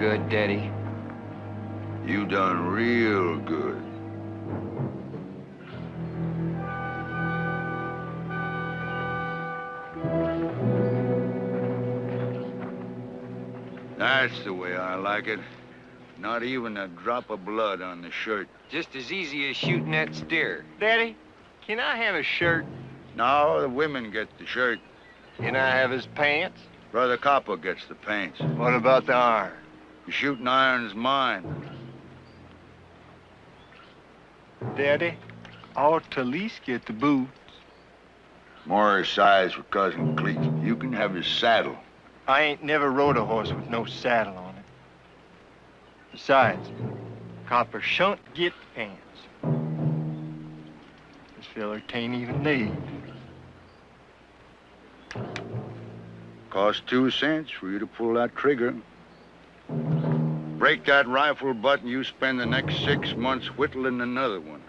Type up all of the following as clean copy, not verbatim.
good, Daddy. You done real good. That's the way I like it. Not even a drop of blood on the shirt. Just as easy as shooting that steer. Daddy, can I have his shirt? No, the women get the shirt. Can I have his pants? Brother Copper gets the pants. What about the iron? The shooting iron's mine. Daddy, I ought to at least get the boots. More size for Cousin Cleek. You can have his saddle. I ain't never rode a horse with no saddle on it. Besides, Copper shan't get pants. This feller tain't even laid. Cost 2 cents for you to pull that trigger. Break that rifle butt and you spend the next 6 months whittling another one.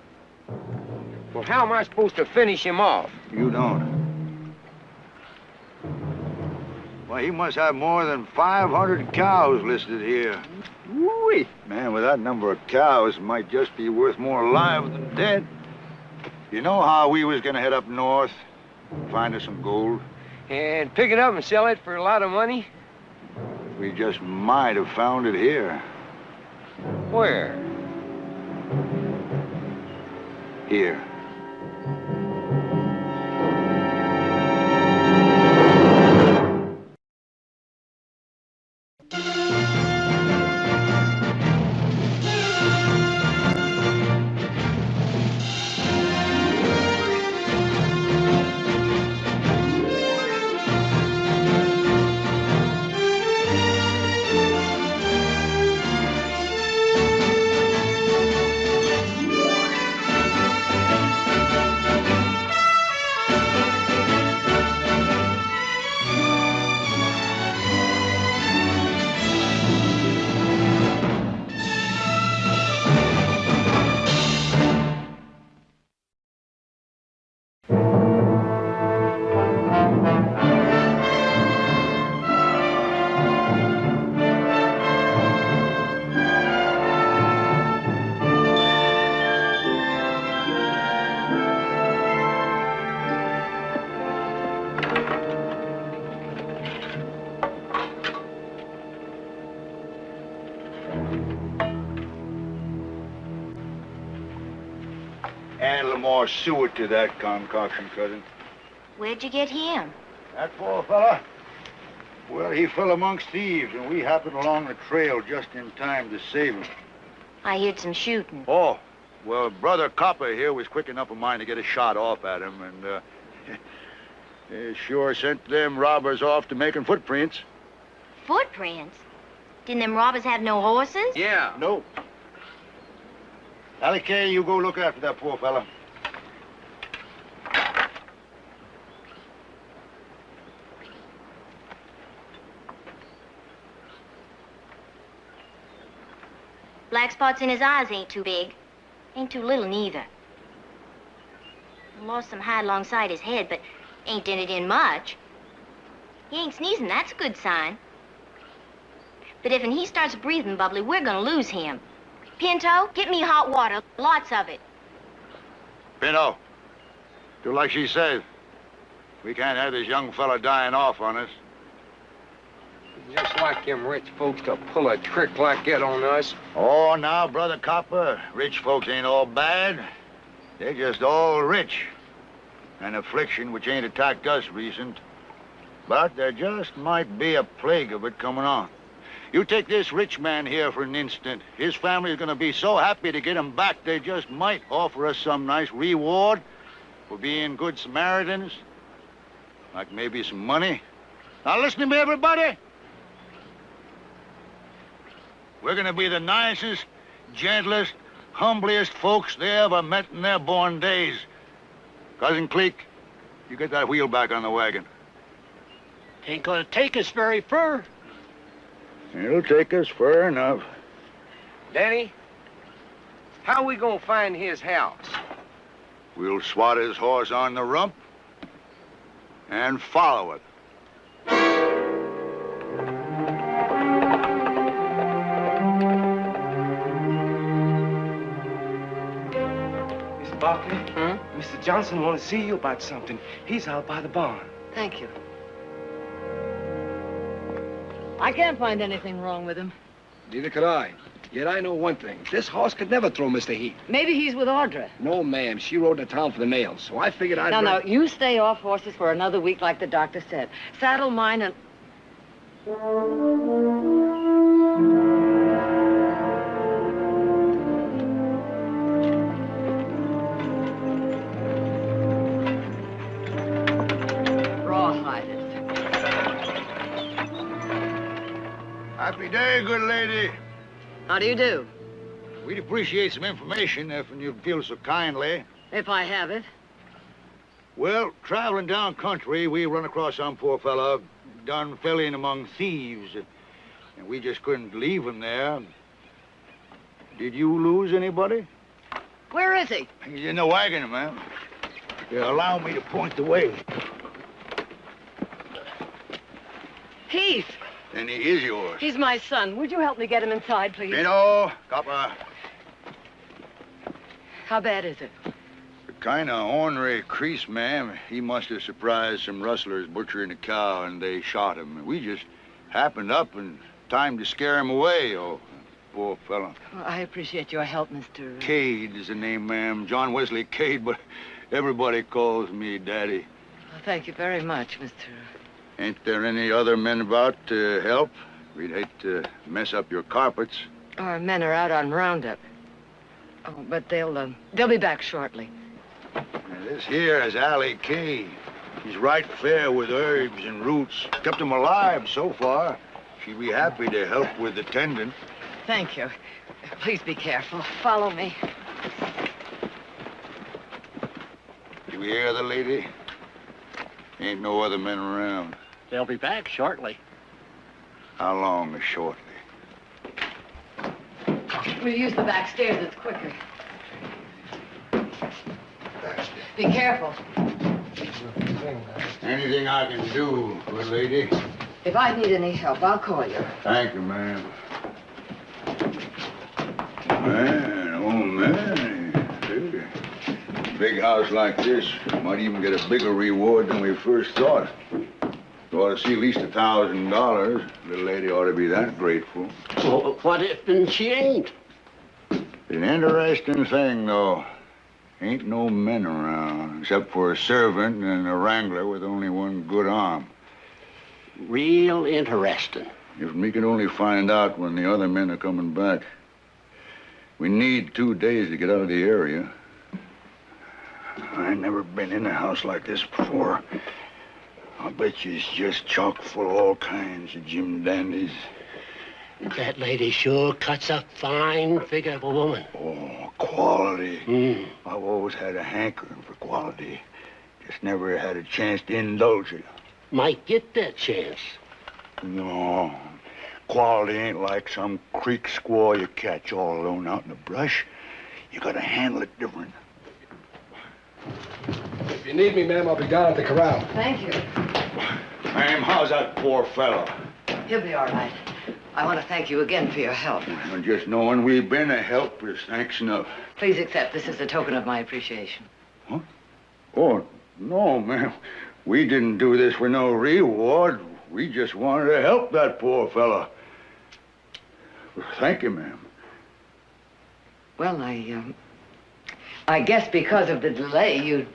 Well, how am I supposed to finish him off? You don't. Well, he must have more than 500 cows listed here. Woo-wee. Man, with that number of cows, it might just be worth more alive than dead. You know how we was gonna head up north, find us some gold? And pick it up and sell it for a lot of money? We just might have found it here. Where? Here. Add a little more suet to that concoction, cousin. Where'd you get him? That poor fella? Well, he fell amongst thieves, and we happened along the trail just in time to save him. I heard some shooting. Oh, well, Brother Copper here was quick enough of mine to get a shot off at him, and, they sure sent them robbers off to making footprints. Footprints? Didn't them robbers have no horses? Yeah. No. Allie Kay, you go look after that poor fella. Black spots in his eyes ain't too big. Ain't too little neither. Lost some hide alongside his head, but ain't dented in much. He ain't sneezing, that's a good sign. But if he starts breathing bubbly, we're gonna lose him. Pinto, get me hot water, lots of it. Pinto, do like she says. We can't have this young fella dying off on us. Just like them rich folks to pull a trick like that on us. Oh, now, Brother Copper, rich folks ain't all bad. They're just all rich. An affliction which ain't attacked us recent. But there just might be a plague of it coming on. You take this rich man here for an instant. His family is going to be so happy to get him back, they just might offer us some nice reward for being good Samaritans. Like maybe some money. Now listen to me, everybody. We're going to be the nicest, gentlest, humblest folks they ever met in their born days. Cousin Cleek, you get that wheel back on the wagon. Ain't gonna take us very far. It'll take us far enough. Danny, how we gonna find his house? We'll swat his horse on the rump and follow it. Barkley. Hmm? Mr. Johnson wants to see you about something. He's out by the barn. Thank you. I can't find anything wrong with him. Neither could I. Yet I know one thing. This horse could never throw Mr. Heath. Maybe he's with Audra. No, ma'am. She rode to town for the mail, so I figured I'd... No, you stay off horses for another week like the doctor said. Saddle mine and... Rawhide it. Happy day, good lady. How do you do? We'd appreciate some information if you'd feel so kindly. If I have it. Well, traveling down country, we run across some poor fella done fell in among thieves. And we just couldn't leave him there. Did you lose anybody? Where is he? He's in the wagon, ma'am. Allow me to point the way. Heath. Then he is yours. He's my son. Would you help me get him inside, please? Copper. How bad is it? A kind of ornery crease, ma'am. He must have surprised some rustlers butchering a cow, and they shot him. We just happened up in time to scare him away. Oh, poor fellow. Well, I appreciate your help, Mr. Cade is the name, ma'am. John Wesley Cade, but everybody calls me Daddy. Well, thank you very much, Mr. Ain't there any other men about to help? We'd hate to mess up your carpets. Our men are out on roundup. Oh, but they'll be back shortly. Now, this here is Allie Kay. He's right fair with herbs and roots. Kept him alive so far. She'd be happy to help with the tendon. Thank you. Please be careful. Follow me. You hear the lady? Ain't no other men around. They'll be back shortly. How long is shortly? We'll use the back stairs. It's quicker. Be careful. Anything I can do, good lady? If I need any help, I'll call you. Thank you, ma'am. Man, oh, man. Big house like this might even get a bigger reward than we first thought. You ought to see at least $1,000. Little lady ought to be that grateful. Well, what if she ain't? An interesting thing, though. Ain't no men around, except for a servant and a wrangler with only one good arm. Real interesting. If we could only find out when the other men are coming back. We need 2 days to get out of the area. I never been in a house like this before. I bet you it's just chock full of all kinds of Jim dandies. That lady sure cuts a fine figure of a woman. Oh, quality. I've always had a hankering for quality. Just never had a chance to indulge it. Might get that chance. No. Quality ain't like some creek squaw you catch all alone out in the brush. You gotta handle it different. If you need me, ma'am, I'll be down at the corral. Thank you. Ma'am, how's that poor fellow? He'll be all right. I want to thank you again for your help. Well, just knowing we've been a help is thanks enough. Please accept this as a token of my appreciation. Huh? Oh, no, ma'am. We didn't do this for no reward. We just wanted to help that poor fella. Thank you, ma'am. Well, I guess because of the delay,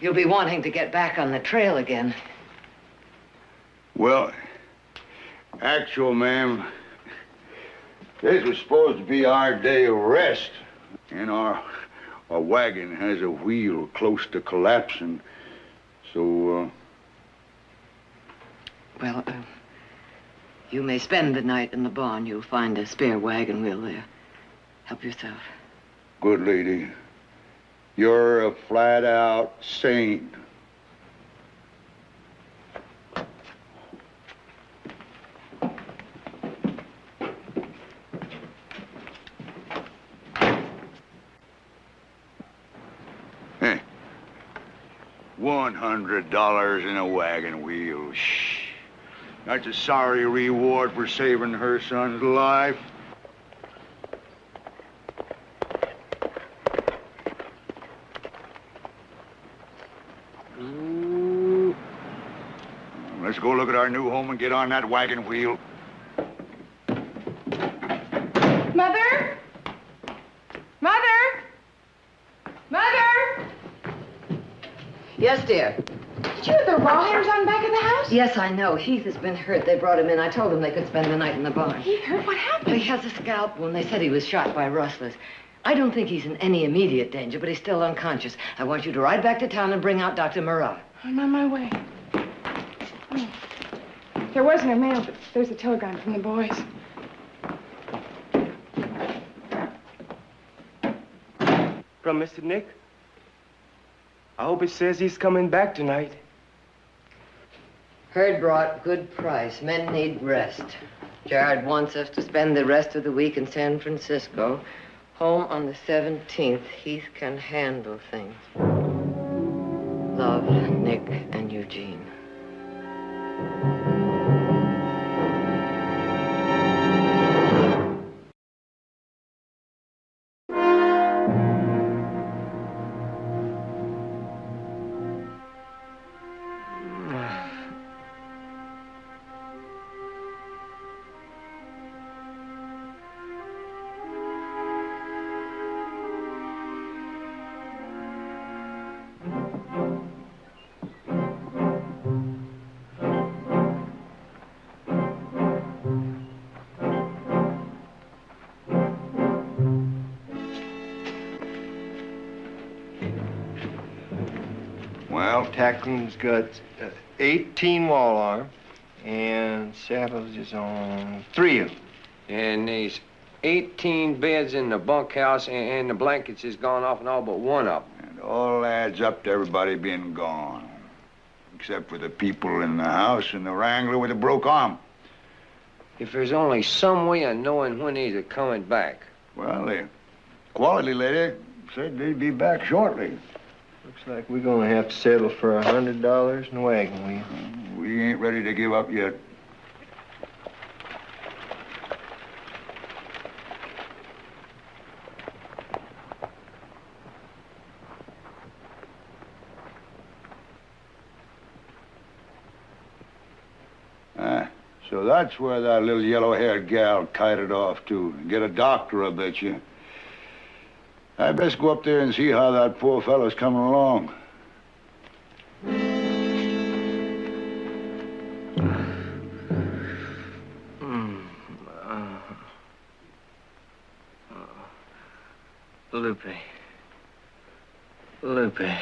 you'll be wanting to get back on the trail again. Well, actual, ma'am, this was supposed to be our day of rest. And our wagon has a wheel close to collapsing. So, Well, you may spend the night in the barn. You'll find a spare wagon wheel there. Help yourself. good lady, you're a flat-out saint. Hey, $100 in a wagon wheel. Shh. That's a sorry reward for saving her son's life. let's go look at our new home and get on that wagon wheel. Mother? Mother? Mother? Yes, dear. Did you have the raw hairs on the back of the house? Yes, I know. Heath has been hurt. They brought him in. I told them they could spend the night in the barn. Heath hurt? What happened? He has a scalp wound. They said he was shot by rustlers. I don't think he's in any immediate danger, but he's still unconscious. I want you to ride back to town and bring out Dr. Murat. I'm on my way. There wasn't a mail, but there's a telegram from the boys. From Mr. Nick? I hope it says he's coming back tonight. Herd brought, good price. Men need rest. Gerard wants us to spend the rest of the week in San Francisco. Home on the 17th. Heath can handle things. Love, Nick and Eugene. Well, Tacklin's got 18 wall arm, and Saddles is on 3 of them. And there's 18 beds in the bunkhouse, and the blankets is gone off and all but one of them. it all adds up to everybody being gone. Except for the people in the house and the wrangler with a broke arm. If there's only some way of knowing when these are coming back. Well, the quality lady said they'd be back shortly. Looks like we're gonna have to settle for $100 in the wagon wheel. We ain't ready to give up yet. So that's where that little yellow-haired gal kited off to. Get a doctor, I bet you. I best go up there and see how that poor fellow's coming along. Lupe,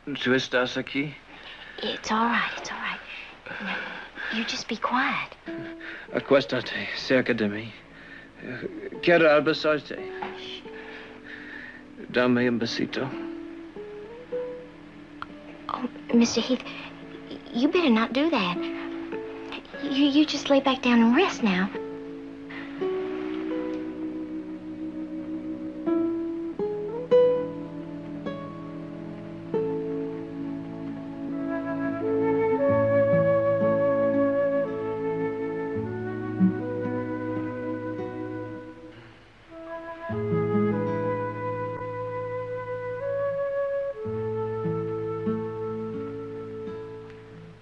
¿tú estás aquí? It's all right, it's all right. Now, you just be quiet. Acuéstate cerca de mí. Quiero abrazarte. Dame un besito. Oh, Mr. Heath, you better not do that. You just lay back down and rest now.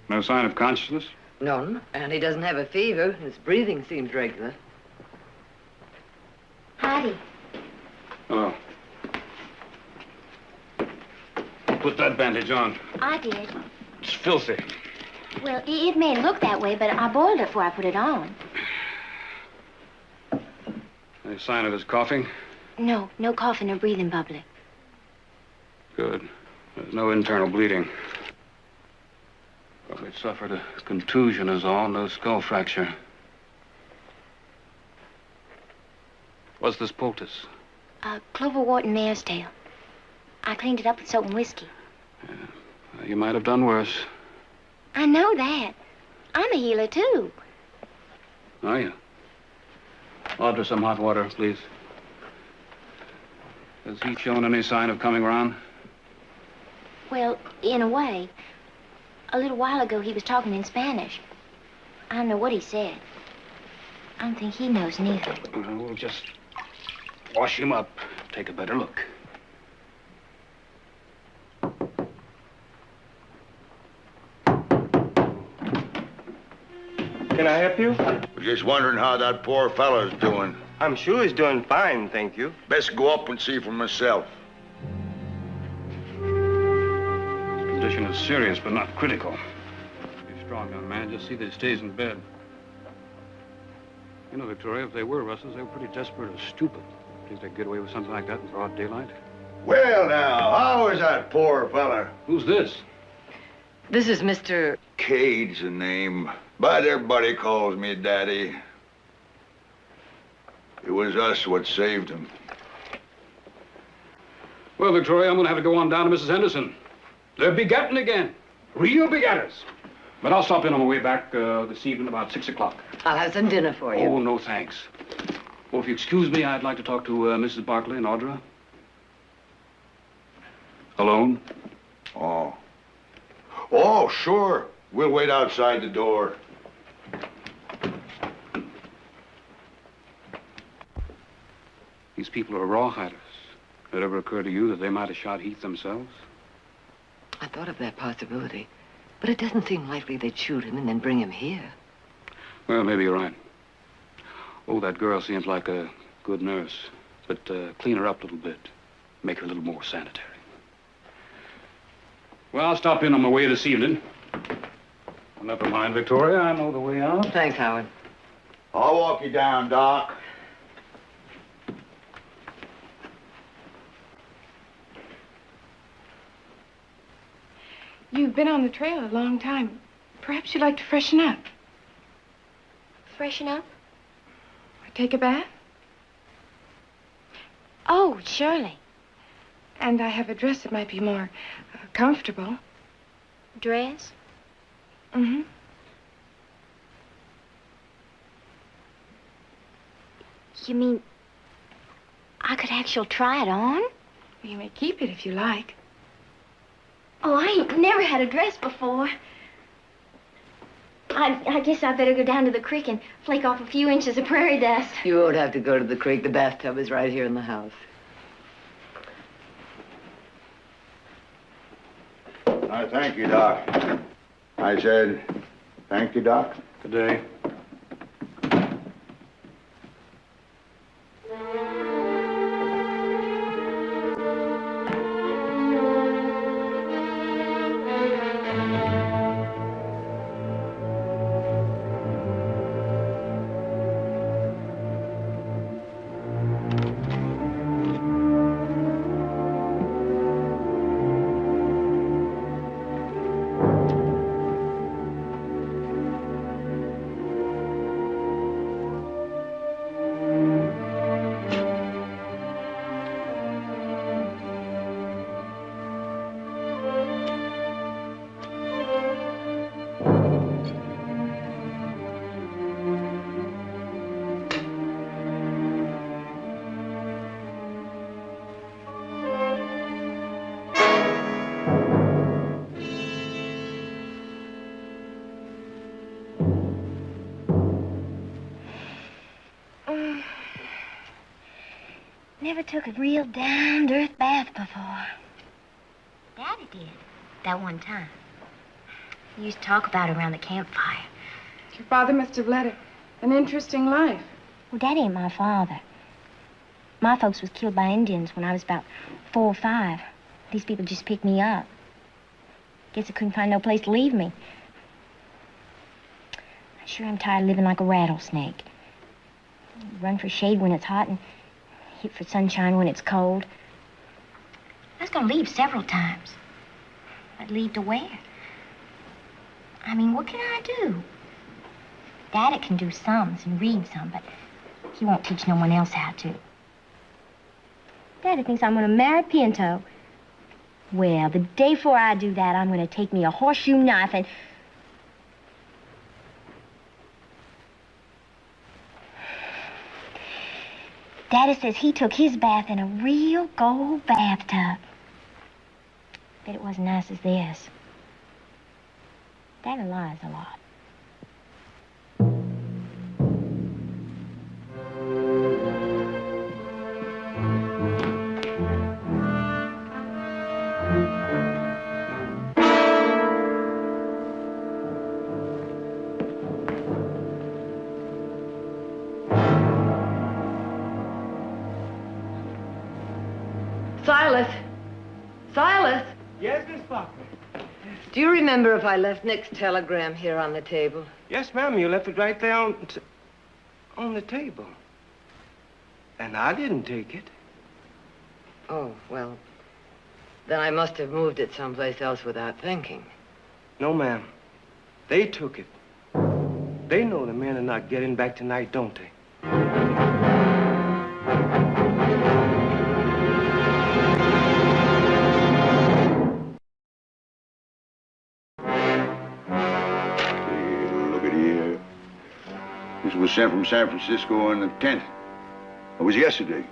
No sign of consciousness? None, and he doesn't have a fever. His breathing seems regular. Howdy. Hello. Put that bandage on. I did. It's filthy. Well, it may look that way, but I boiled it before I put it on. Any sign of his coughing? No coughing or breathing bubbly. Good. There's no internal bleeding. Probably suffered a contusion is all, no skull fracture. What's this poultice? Cloverwort and mare's tail. I cleaned it up with soap and whiskey. You might have done worse. I know that. I'm a healer, too. Are you? Order some hot water, please. Has he shown any sign of coming around? Well, in a way. A little while ago, he was talking in Spanish. I don't know what he said. I don't think he knows neither. We'll just wash him up, take a better look. Can I help you? Was just wondering how that poor fella's doing. I'm sure he's doing fine, thank you. Best go up and see for myself. His condition is serious, but not critical. Be strong, young man. Just see that he stays in bed. You know, Victoria, if they were rustlers, they were pretty desperate or stupid. Think they'd get away with something like that in broad daylight? Well, now, how is that poor fella? Who's this? This is Mr. Cade's the name, but everybody calls me Daddy. It was us what saved him. Well, Victoria, I'm going to have to go on down to Mrs. Henderson. They're begetting again. Real begetters. But I'll stop in on my way back this evening about 6 o'clock. I'll have some dinner for you. Oh, no, thanks. Oh, if you excuse me, I'd like to talk to Mrs. Barkley and Audra. Alone? Oh. Oh, sure. We'll wait outside the door. These people are rawhiders. Did it ever occur to you that they might have shot Heath themselves? I thought of that possibility, but it doesn't seem likely they'd shoot him and then bring him here. Well, maybe you're right. Oh, that girl seems like a good nurse, but clean her up a little bit. Make her a little more sanitary. Well, I'll stop in on my way this evening. Well, never mind, Victoria. I know the way out. Thanks, Howard. I'll walk you down, Doc. You've been on the trail a long time. Perhaps you'd like to freshen up. Freshen up? Or take a bath? Oh, surely. And I have a dress that might be more comfortable. Dress? Mm-hmm. You mean I could actually try it on? You may keep it if you like. Oh, I ain't never had a dress before. I guess I better go down to the creek and flake off a few inches of prairie dust. You won't have to go to the creek. The bathtub is right here in the house. I thank you, Doc. I said, thank you, Doc. Good day. Never took a real down-to-earth bath before. Daddy did, that one time. He used to talk about it around the campfire. Your father must have led an interesting life. Well, Daddy ain't my father. My folks was killed by Indians when I was about 4 or 5. These people just picked me up. Guess they couldn't find no place to leave me. I sure am tired of living like a rattlesnake. Run for shade when it's hot and hit for sunshine when it's cold. I was gonna leave several times. I'd leave to where? I mean, what can I do? Daddy can do sums and read some, but he won't teach no one else how to. Daddy thinks I'm gonna marry Pinto. Well, the day before I do that, I'm gonna take me a horseshoe knife and... Daddy says he took his bath in a real gold bathtub. Bet it wasn't nice as this. Daddy lies a lot. Silas! Silas! Yes, Miss Parker. Do you remember if I left Nick's telegram here on the table? Yes, ma'am. You left it right there on the table. And I didn't take it. Oh, well, then I must have moved it someplace else without thinking. No, ma'am. They took it. They know the men are not getting back tonight, don't they? Look at here. This was sent from San Francisco on the 10th. It was yesterday.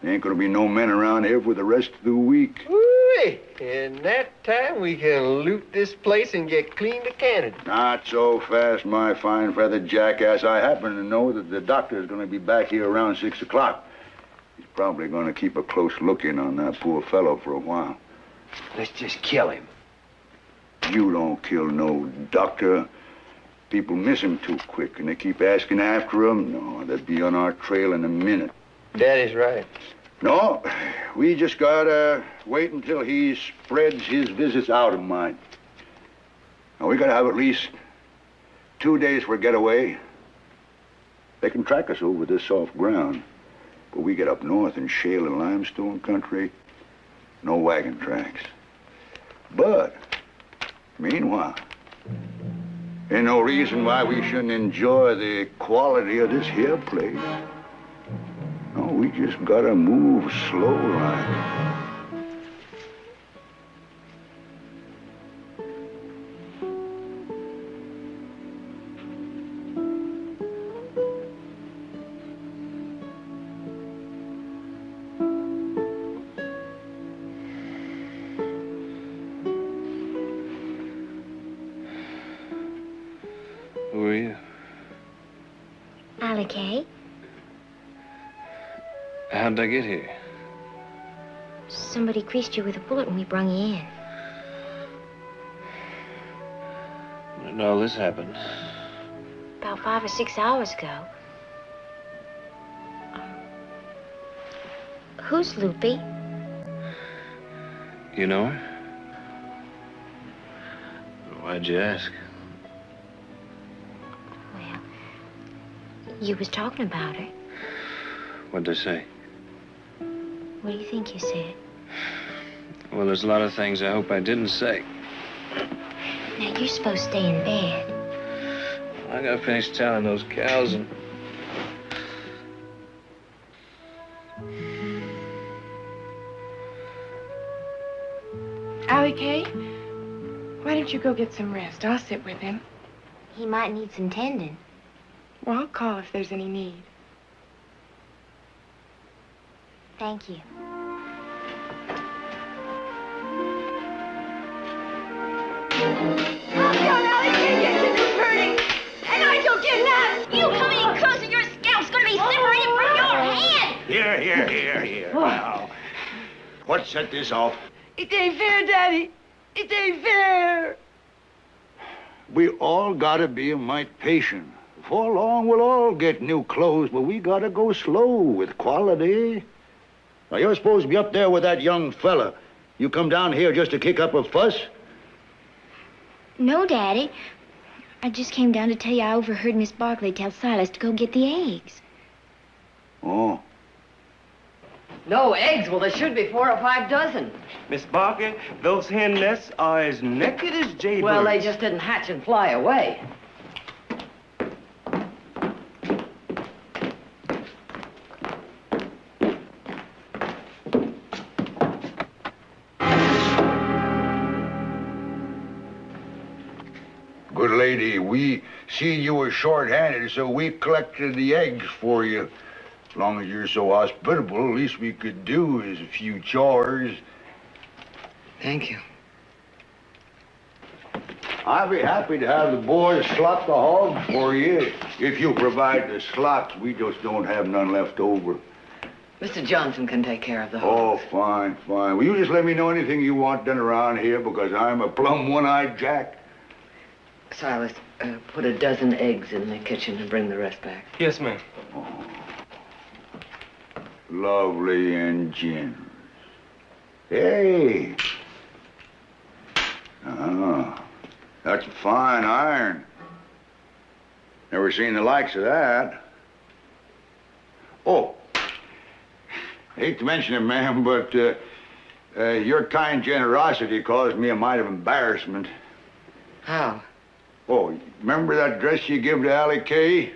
There ain't gonna be no men around here for the rest of the week. Ooh, in that time, we can loot this place and get clean to Canada. Not so fast, my fine feathered jackass. I happen to know that the doctor's gonna be back here around 6 o'clock. He's probably gonna keep a close look in on that poor fellow for a while. Let's just kill him. You don't kill no doctor. People miss him too quick, and they keep asking after him. No, they'd be on our trail in a minute. Daddy's right. No, we just gotta wait until he spreads his visits out of mind. Now, we gotta have at least 2 days for a getaway. They can track us over this soft ground, but we get up north in shale and limestone country, no wagon tracks. But, meanwhile, ain't no reason why we shouldn't enjoy the quality of this here place. No, we just gotta move slow like. Who are you? Allie Kay. How'd I get here? Somebody creased you with a bullet when we brung you in. When did all this happen? About 5 or 6 hours ago. Who's Loopy? You know her? Why'd you ask? Well, you was talking about her. What'd they say? What do you think you said? Well, there's a lot of things I hope I didn't say. Now, you're supposed to stay in bed. I gotta finish tallying those cows and... Allie Kay, why don't you go get some rest? I'll sit with him. He might need some tending. Well, I'll call if there's any need. Thank you. You coming closer, your scalp's gonna be separated from your hand! Here. Now, what set this off? It ain't fair, Daddy. It ain't fair. We all gotta be a mite patient. Before long, we'll all get new clothes, but we gotta go slow with quality. Now, you're supposed to be up there with that young fella. You come down here just to kick up a fuss? No, Daddy. I just came down to tell you I overheard Miss Barkley tell Silas to go get the eggs. Oh. No eggs? Well, there should be 4 or 5 dozen. Miss Barker, those hen nests are as naked as jaybirds. Well, they just didn't hatch and fly away. Good lady, we see you were short-handed, so we collected the eggs for you. As long as you're so hospitable, least we could do is a few chores. Thank you. I'd be happy to have the boys slot the hogs for you. If you provide the slots, we just don't have none left over. Mr. Johnson can take care of the Oh, hogs. fine. Will you just let me know anything you want done around here, because I'm a plumb one-eyed jack. Silas, put a dozen eggs in the kitchen and bring the rest back. Yes, ma'am. Oh. Lovely and generous. Hey. Oh, that's a fine iron. Never seen the likes of that. Oh, hate to mention it, ma'am, but your kind generosity caused me a mite of embarrassment. How? Oh, remember that dress you gave to Allie Kay?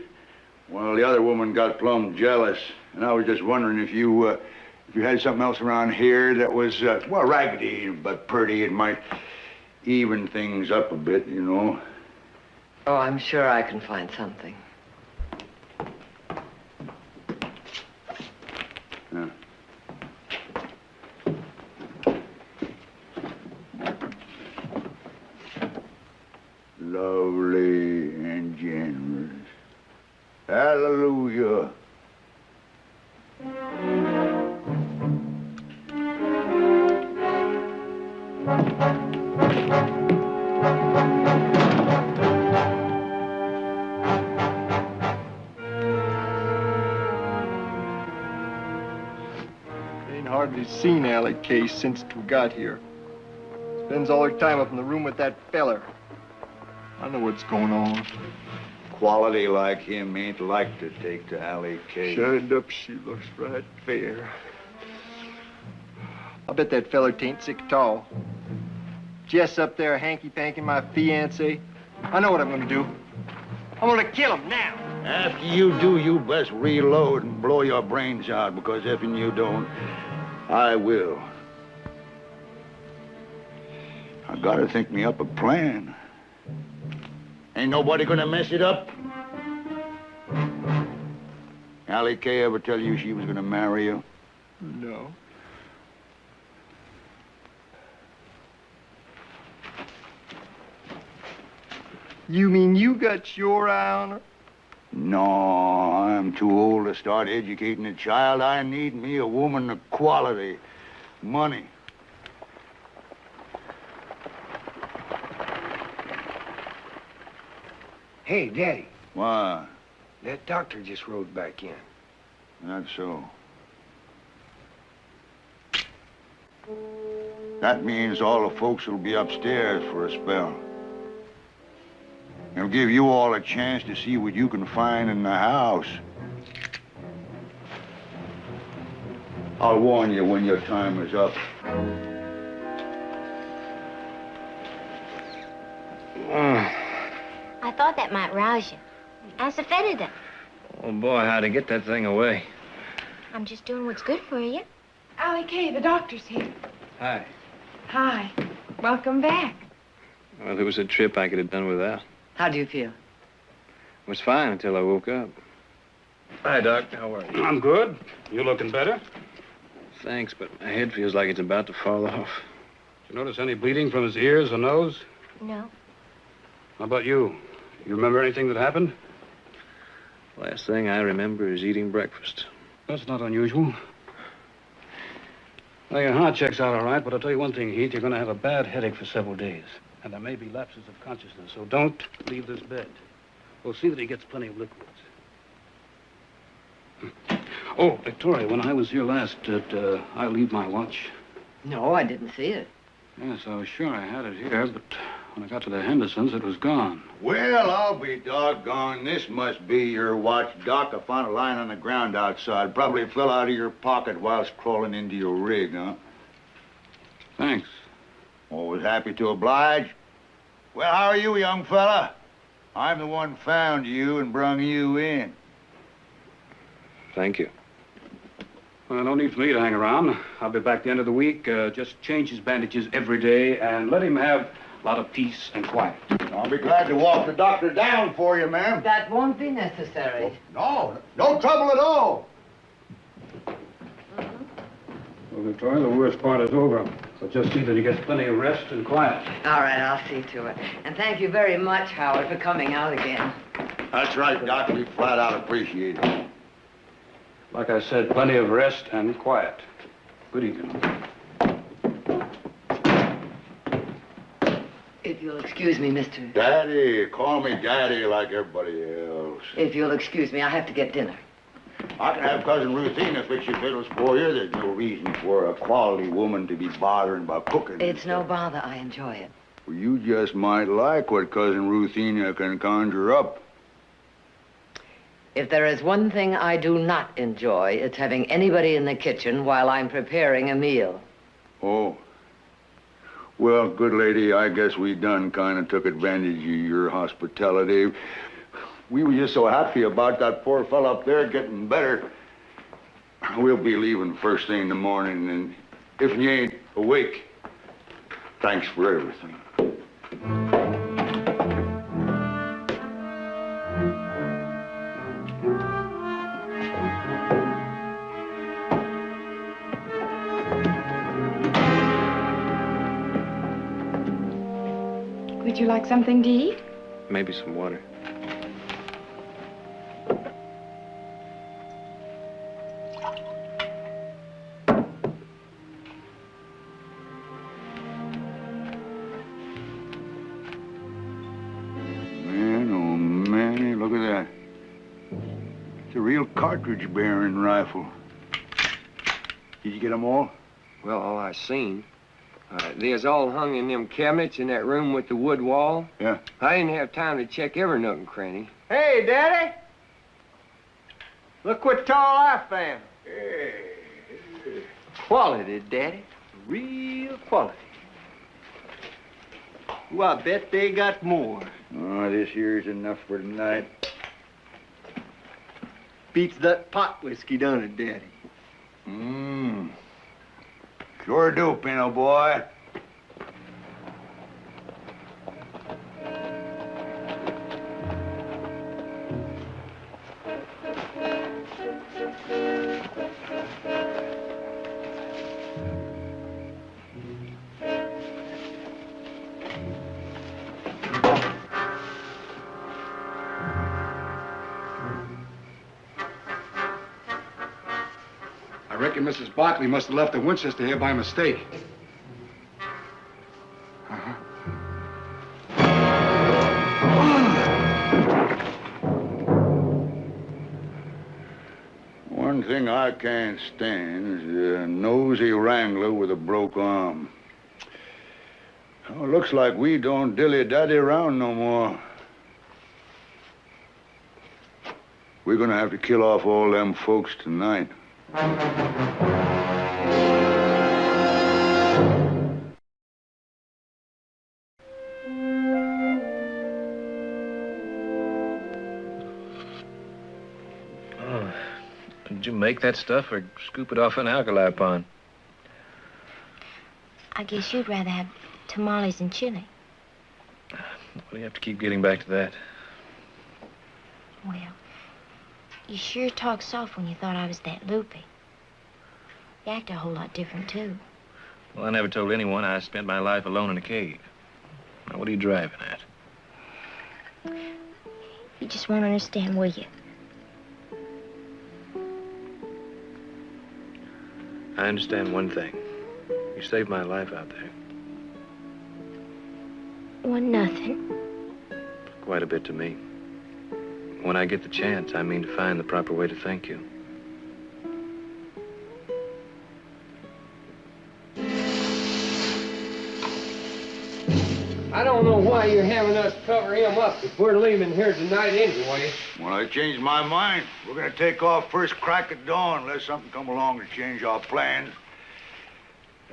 Well, the other woman got plumb jealous, and I was just wondering if you had something else around here that was, well, raggedy but pretty. It might even things up a bit, you know. Oh, I'm sure I can find something. Yeah. Lovely and generous. Hallelujah. Ain't hardly seen Allie Kay since we got here. Spends all her time up in the room with that feller. I know what's going on. Quality like him ain't like to take to Allie Kay. Shined up, she looks right fair. I bet that feller tain't sick at all. Jess up there hanky-panking my fiancé. I know what I'm gonna do. I'm gonna kill him now. After you do, you best reload and blow your brains out, because if you don't, I will. I gotta think me up a plan. Ain't nobody gonna mess it up? Allie Kay ever tell you she was gonna marry you? No. You mean you got your eye on her? No, I'm too old to start educating a child. I need me a woman of quality. Money. Hey, Daddy, Why? that doctor just rode back in. That's so. That means all the folks will be upstairs for a spell. It'll give you all a chance to see what you can find in the house. I'll warn you when your time is up. I thought that might rouse you. How's the feather? Oh, boy, how'd I get that thing away? I'm just doing what's good for you. Allie Kay, the doctor's here. Hi. Hi. Welcome back. Well, it was a trip I could have done without. How do you feel? It was fine until I woke up. Hi, Doc. How are you? I'm good. You looking better? Thanks, but my head feels like it's about to fall off. Did you notice any bleeding from his ears or nose? No. How about you? You remember anything that happened? Last thing I remember is eating breakfast. That's not unusual. Well, your heart check's out all right, but I'll tell you one thing, Heath. You're going to have a bad headache for several days. And there may be lapses of consciousness, so don't leave this bed. We'll see that he gets plenty of liquids. Oh, Victoria, when I was here last, did I leave my watch? No, I didn't see it. Yes, I was sure I had it here, but when I got to the Hendersons, it was gone. Well, I'll be doggone. This must be your watch, Doc. I found a line on the ground outside. Probably fell out of your pocket whilst crawling into your rig, huh? Thanks. Always happy to oblige. Well, how are you, young fella? I'm the one found you and brung you in. Thank you. Well, no need for me to hang around. I'll be back the end of the week. Just change his bandages every day and let him have a lot of peace and quiet. I'll be glad to walk the doctor down for you, ma'am. That won't be necessary. No, no trouble at all. Well, Victoria, the worst part is over. So just see that he gets plenty of rest and quiet. All right, I'll see to it. And thank you very much, Howard, for coming out again. That's right, Doc. We flat out appreciate it. Like I said, plenty of rest and quiet. Good evening. If you'll excuse me, Mr. Daddy. Call me Daddy like everybody else. If you'll excuse me, I have to get dinner. I can have Cousin Ruthina fix your fiddles for you. There's no reason for a quality woman to be bothering about cooking. It's no bother. I enjoy it. Well, you just might like what Cousin Ruthina can conjure up. If there is one thing I do not enjoy, it's having anybody in the kitchen while I'm preparing a meal. Oh. Well, good lady, I guess we done kind of took advantage of your hospitality. We were just so happy about that poor fella up there getting better. We'll be leaving first thing in the morning, and if you ain't awake, thanks for everything. Would you like something to eat? Maybe some water. Man, oh man, look at that. It's a real cartridge-bearing rifle. Did you get them all? Well, all I seen. There's all hung in them cabinets in that room with the wood wall. Yeah. I didn't have time to check every nook and cranny. Hey, Daddy. Look what tall I found. Hey. Quality, Daddy. Real quality. Well, I bet they got more. Oh, this here's enough for tonight. Beats that pot whiskey, don't it, Daddy? Mmm. Sure do, Pino boy. I reckon Mrs. Barkley must have left the Winchester here by mistake. One thing I can't stand is a nosy wrangler with a broke arm. Oh, looks like we don't dilly-dally around no more. We're gonna have to kill off all them folks tonight. Oh, did you make that stuff or scoop it off an alkali pond? I guess you'd rather have tamales and chili. Well, you have to keep getting back to that. Well, you sure talked soft when you thought I was that loopy. You act a whole lot different, too. Well, I never told anyone I spent my life alone in a cave. Now, what are you driving at? You just won't understand, will you? I understand one thing. You saved my life out there. Well, nothing. Quite a bit to me. When I get the chance, I mean to find the proper way to thank you. I don't know why you're having us cover him up if we're leaving here tonight anyway. Well, I changed my mind. We're gonna take off first crack at dawn unless something come along to change our plans.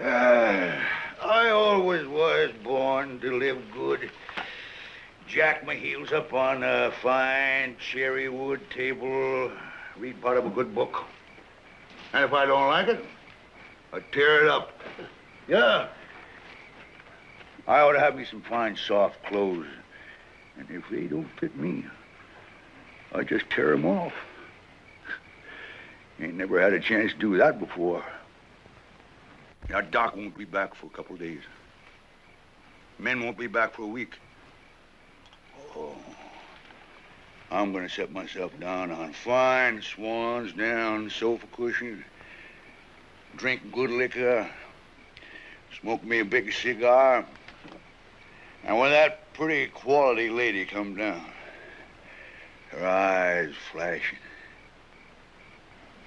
I always was born to live good. Jack my heels up on a fine cherry wood table, read part of a good book. And if I don't like it, I tear it up. Yeah. I ought to have me some fine, soft clothes. And if they don't fit me, I just tear them off. Ain't never had a chance to do that before. That doc won't be back for a couple of days. Men won't be back for a week. Oh, I'm gonna set myself down on fine swans down sofa cushions, drink good liquor, smoke me a big cigar, and when that pretty quality lady come down, her eyes flashing,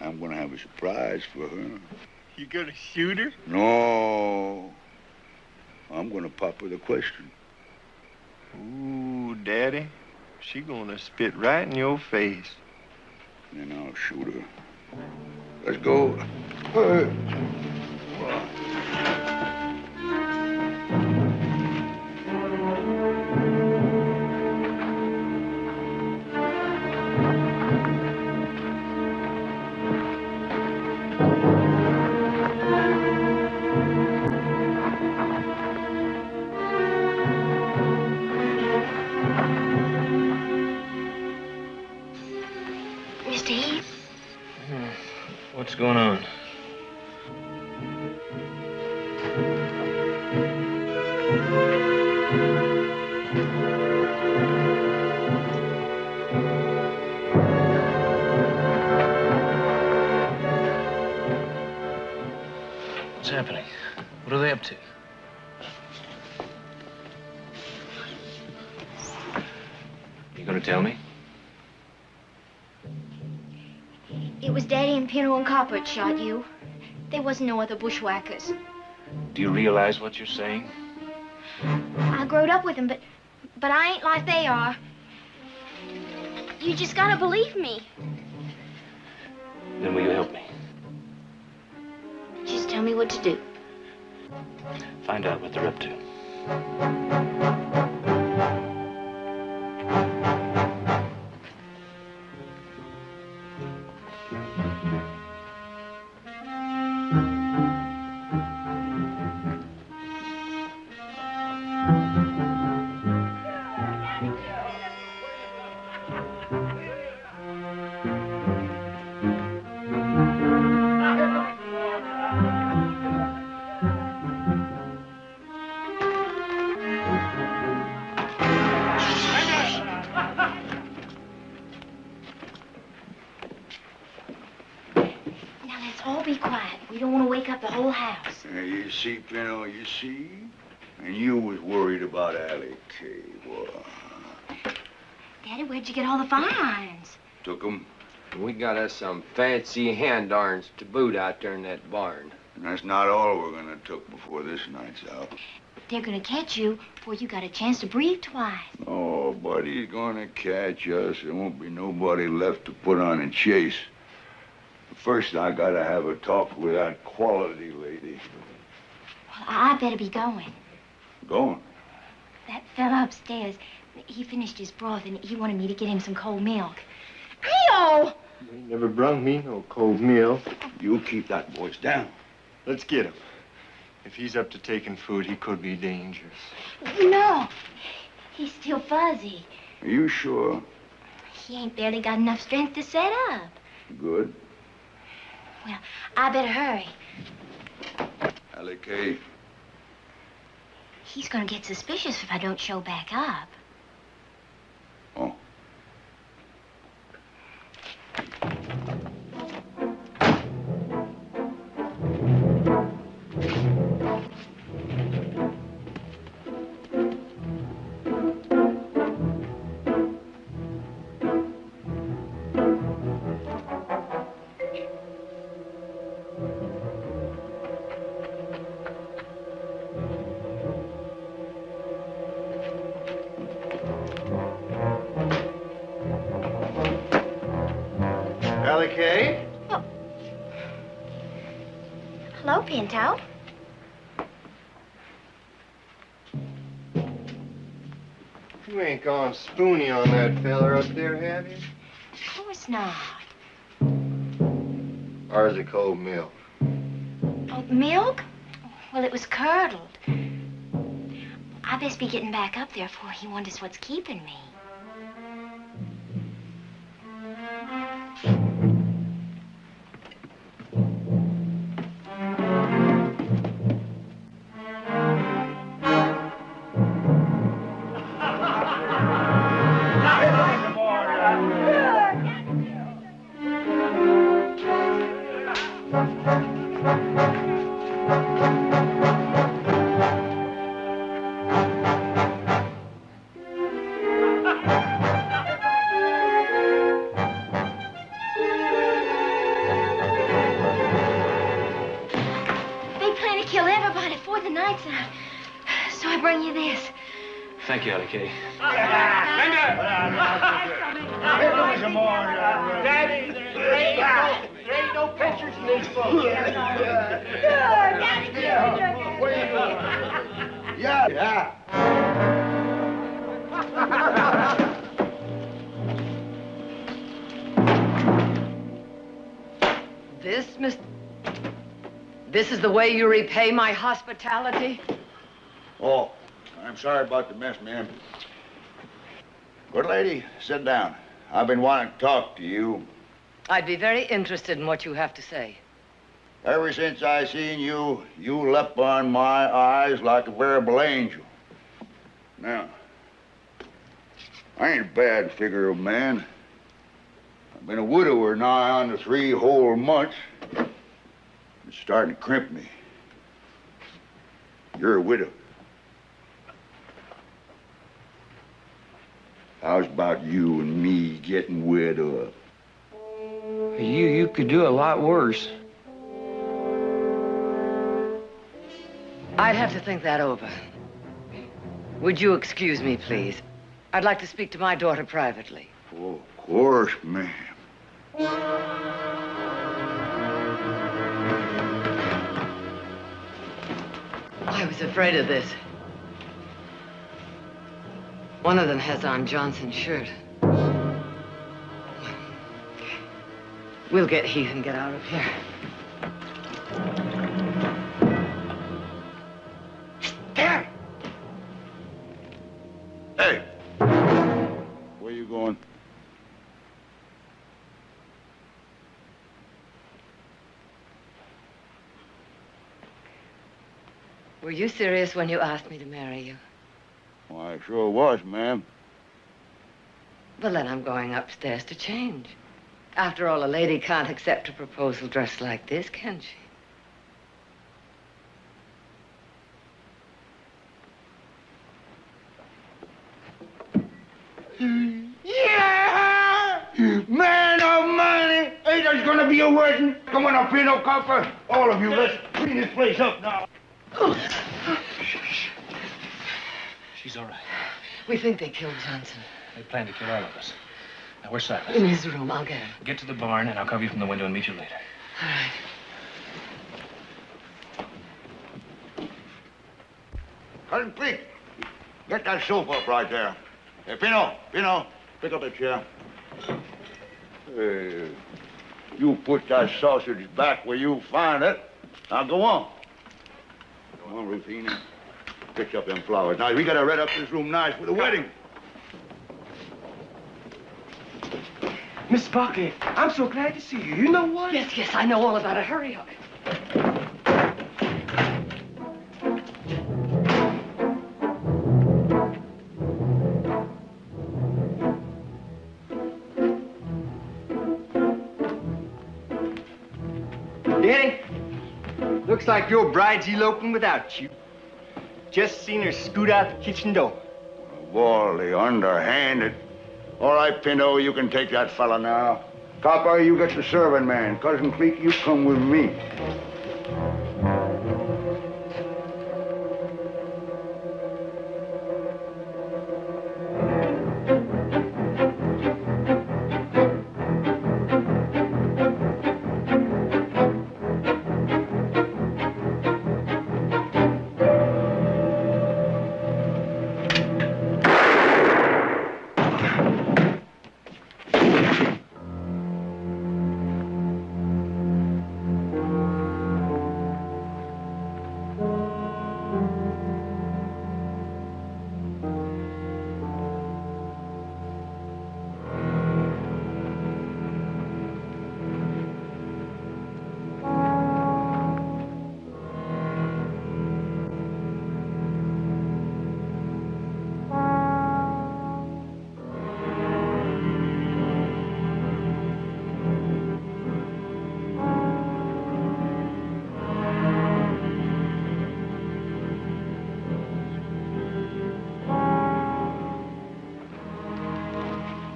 I'm gonna have a surprise for her. You gonna shoot her? No. I'm gonna pop her the question. Ooh, Daddy. She gonna spit right in your face. Then I'll shoot her. Let's go. Hey. Mr. Heath? What's going on? What's happening? What are they up to? You gonna tell me? It was Daddy and Pinto and Copper that shot you. There wasn't no other bushwhackers. Do you realize what you're saying? I growed up with them, but I ain't like they are. You just gotta believe me. Then will you help me? Just tell me what to do. Find out what they're up to. You see, Pinto, you see? And you was worried about Allie K. Boy. Daddy, where'd you get all the fines? Took 'em. We got us some fancy hand irons to boot out there in that barn. And that's not all we're gonna took before this night's out. They're gonna catch you before you got a chance to breathe twice. Nobody's gonna catch us. There won't be nobody left to put on a chase. First, I gotta have a talk with that quality lady. Well, I better be going. Going? That fella upstairs, he finished his broth and he wanted me to get him some cold milk. Ayo! You ain't never brung me no cold meal. You keep that voice down. Let's get him. If he's up to taking food, he could be dangerous. No, he's still fuzzy. Are you sure? He ain't barely got enough strength to set up. Good. Well, I better hurry. Allie K. He's gonna get suspicious if I don't show back up. Oh. Allie K? Oh. Hello, Pinto. You ain't gone spoony on that feller up there, have you? Of course not. Ours a cold milk. Oh, milk? Well, it was curdled. I best be getting back up there before he wonders what's keeping me. everybody before the night's out. So I bring you this. Thank you, Ellie Kay. Here some more. Daddy, there ain't no pictures in this book. Yeah. This is the way you repay my hospitality? Oh, I'm sorry about the mess, ma'am. Good lady, sit down. I've been wanting to talk to you. I'd be very interested in what you have to say. Ever since I seen you, you leapt on my eyes like a veritable angel. Now, I ain't a bad figure of man. I've been a widower nigh on to 3 whole months. It's starting to crimp me. You're a widow. How's about you and me getting wed up? You could do a lot worse. I'd have to think that over. Would you excuse me, please? I'd like to speak to my daughter privately. Oh, of course, ma'am. I was afraid of this. One of them has on Johnson's shirt. We'll get Heath and get out of here. There! Hey! Where you going? Were you serious when you asked me to marry you? Why, I sure was, ma'am. Well, then I'm going upstairs to change. After all, a lady can't accept a proposal dressed like this, can she? Yeah! Man of money! Ain't there's gonna be a wedding? Come on up here, no copper. All of you, let's clean this place up now. She's all right. We think they killed Janssen. They plan to kill all of us. Now, where's Silas? In his room. I'll get him. Get to the barn, and I'll cover you from the window and meet you later. All right. Cousin Cleek, get that sofa up right there. Hey, Pino, pick up a chair. Hey, you put that sausage back where you find it. Now, go on. Come on, Rufina. Pick up them flowers. Now, we gotta red up this room nice for the wedding. Miss Bucky, I'm so glad to see you. You know what? Yes, I know all about it. Hurry up. Danny, looks like your bride's eloping without you. Just seen her scoot out the kitchen door. Wally, underhanded. All right, Pinto, you can take that fella now. Copper, you get the serving man. Cousin Cleek, you come with me.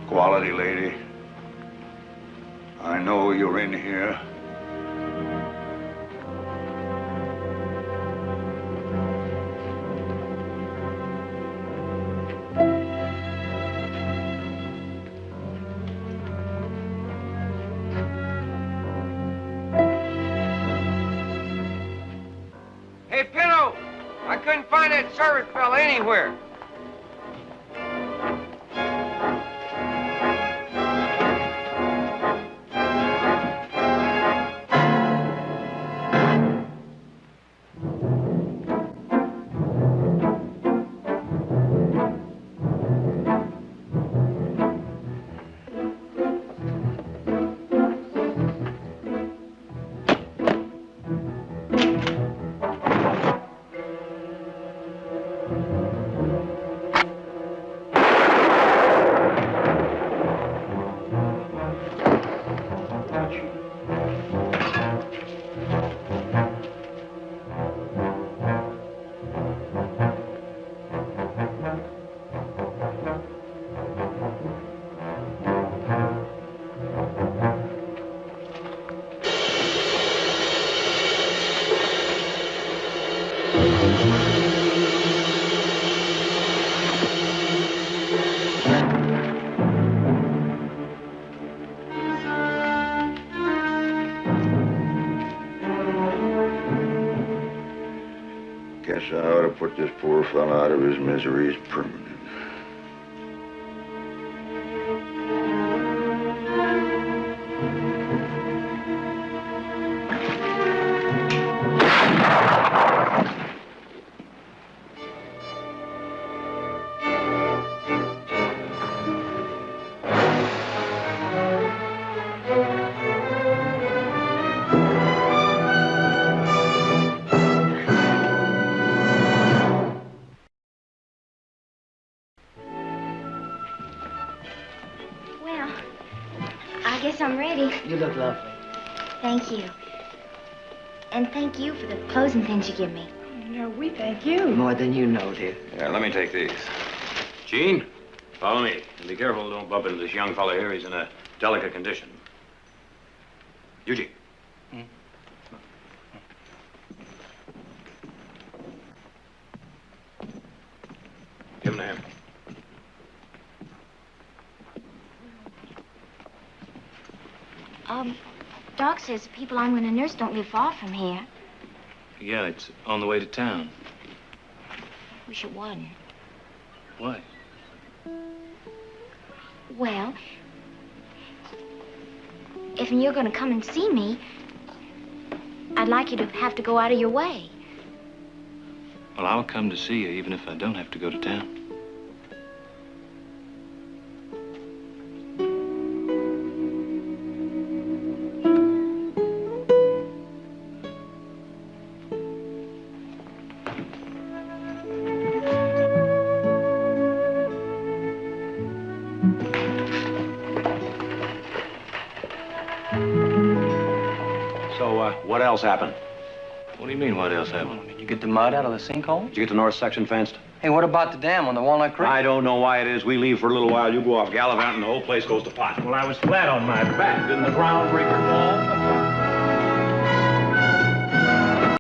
Quality lady. I know you're in here. I couldn't find that servant fella anywhere. Guess I ought to put this poor fella out of his miseries permanent. I guess I'm ready. You look lovely. Thank you. And thank you for the clothes and things you give me. No, we thank you. More than you know, dear. Yeah, let me take these. Gene, follow me. And be careful, don't bump into this young fella here. He's in a delicate condition. Eugene. Give him the hand. Doc says the people I'm going to nurse don't live far from here. Yeah, it's on the way to town. Wish it wasn't. Why? Well, if you're going to come and see me, I'd like you to have to go out of your way. Well, I'll come to see you even if I don't have to go to town. What else happened? What do you mean, what else happened? Did you get the mud out of the sinkhole? Did you get the north section fenced? Hey, what about the dam on the Walnut Creek? I don't know why it is. We leave for a little while, you go off gallivanting, the whole place goes to pot. Well, I was flat on my back. Didn't the ground breaker fall